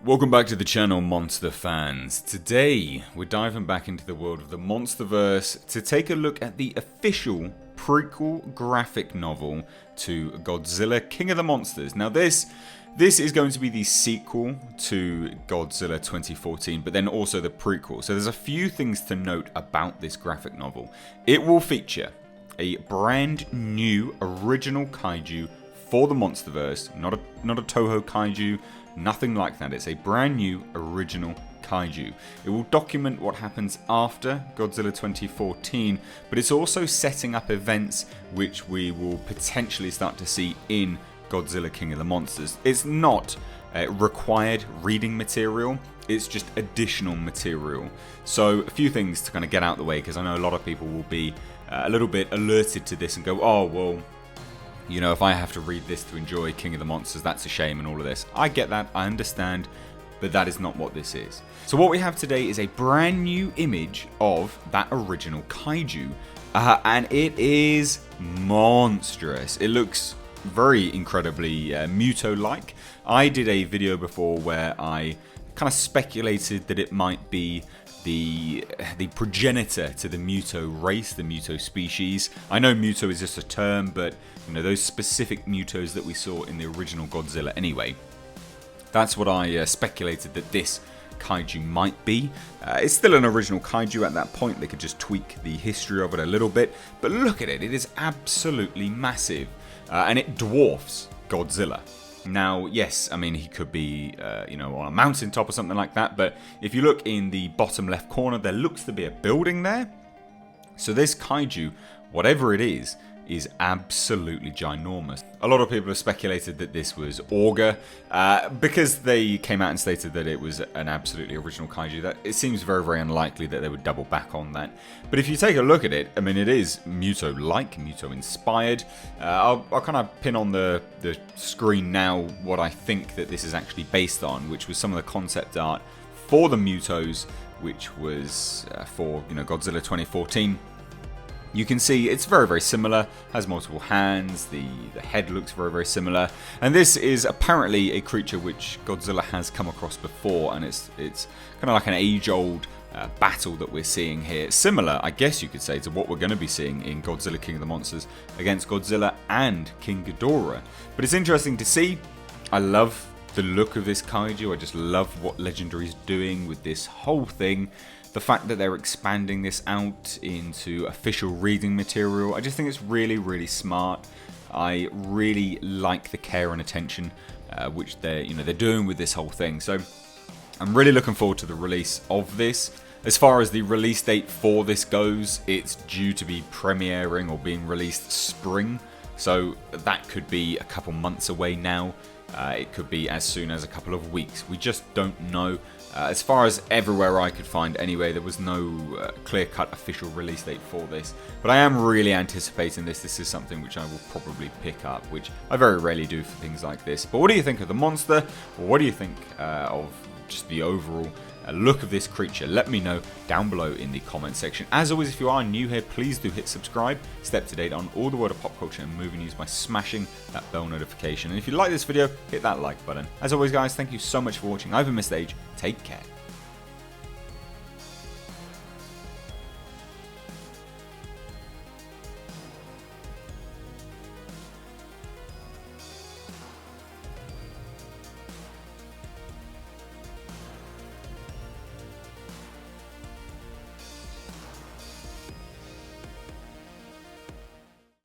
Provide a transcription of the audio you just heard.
Welcome back to the channel, monster fans. Today, we're diving back into the world of the Monsterverse to take a look at the official prequel graphic novel to Godzilla King of the Monsters. Now this is going to be the sequel to Godzilla 2014, but then also the prequel. So there's a few things to note about this graphic novel. It will feature a brand new original kaiju for the Monsterverse, not a Toho kaiju, nothing like that. It's a brand new original kaiju. It will document what happens after Godzilla 2014, but it's also setting up events which we will potentially start to see in Godzilla King of the Monsters. It's not required reading material, it's just additional material. So a few things to kind of get out of the way, because I know a lot of people will be a little bit alerted to this and go, oh well, you know, if I have to read this to enjoy King of the Monsters, that's a shame and all of this. I get that, I understand, but that is not what this is. So what we have today is a brand new image of that original kaiju, and it is monstrous. It looks very incredibly Muto-like. I did a video before where I kind of speculated that it might be the progenitor to the Muto race, the Muto species. I know Muto is just a term, but you know, those specific Mutos that we saw in the original Godzilla anyway. That's what I speculated that this kaiju might be. It's still an original kaiju at that point. They could just tweak the history of it a little bit, but look at it. It is absolutely massive, and it dwarfs Godzilla. Now, yes, I mean, he could be, you know, on a mountaintop or something like that, but if you look in the bottom left corner, there looks to be a building there. So this kaiju, whatever it is absolutely ginormous. A lot of people have speculated that this was Auger, because they came out and stated that it was an absolutely original kaiju. That it seems very, very unlikely that they would double back on that. But if you take a look at it, I mean, it is Muto-like, Muto-inspired. I'll kind of pin on the screen now what I think that this is actually based on, which was some of the concept art for the Mutos, which was for, you know, Godzilla 2014. You can see it's very, very similar, has multiple hands, the head looks very, very similar, and this is apparently a creature which Godzilla has come across before, and it's kind of like an age-old battle that we're seeing here. Similar, I guess you could say, to what we're going to be seeing in Godzilla King of the Monsters against Godzilla and King Ghidorah. But it's interesting to see. I love the look of this kaiju. I just love what Legendary's doing with this whole thing. The fact that they're expanding this out into official reading material, I just think it's really, really smart. I really like the care and attention which they're doing with this whole thing. So I'm really looking forward to the release of this. As far as the release date for this goes, it's due to be premiering or being released spring. So that could be a couple months away now. It could be as soon as a couple of weeks. We just don't know. As far as everywhere I could find anyway, there was no clear-cut official release date for this. But I am really anticipating this. This is something which I will probably pick up, which I very rarely do for things like this. But what do you think of the monster? Or what do you think of just the overall look of this creature? Let me know down below in the comment section. As always, if you are new here, please do hit subscribe. Stay up to date on all the world of pop culture and movie news by smashing that bell notification. And if you like this video, hit that like button. As always, guys, thank you so much for watching. I've been Mr. H. Take care.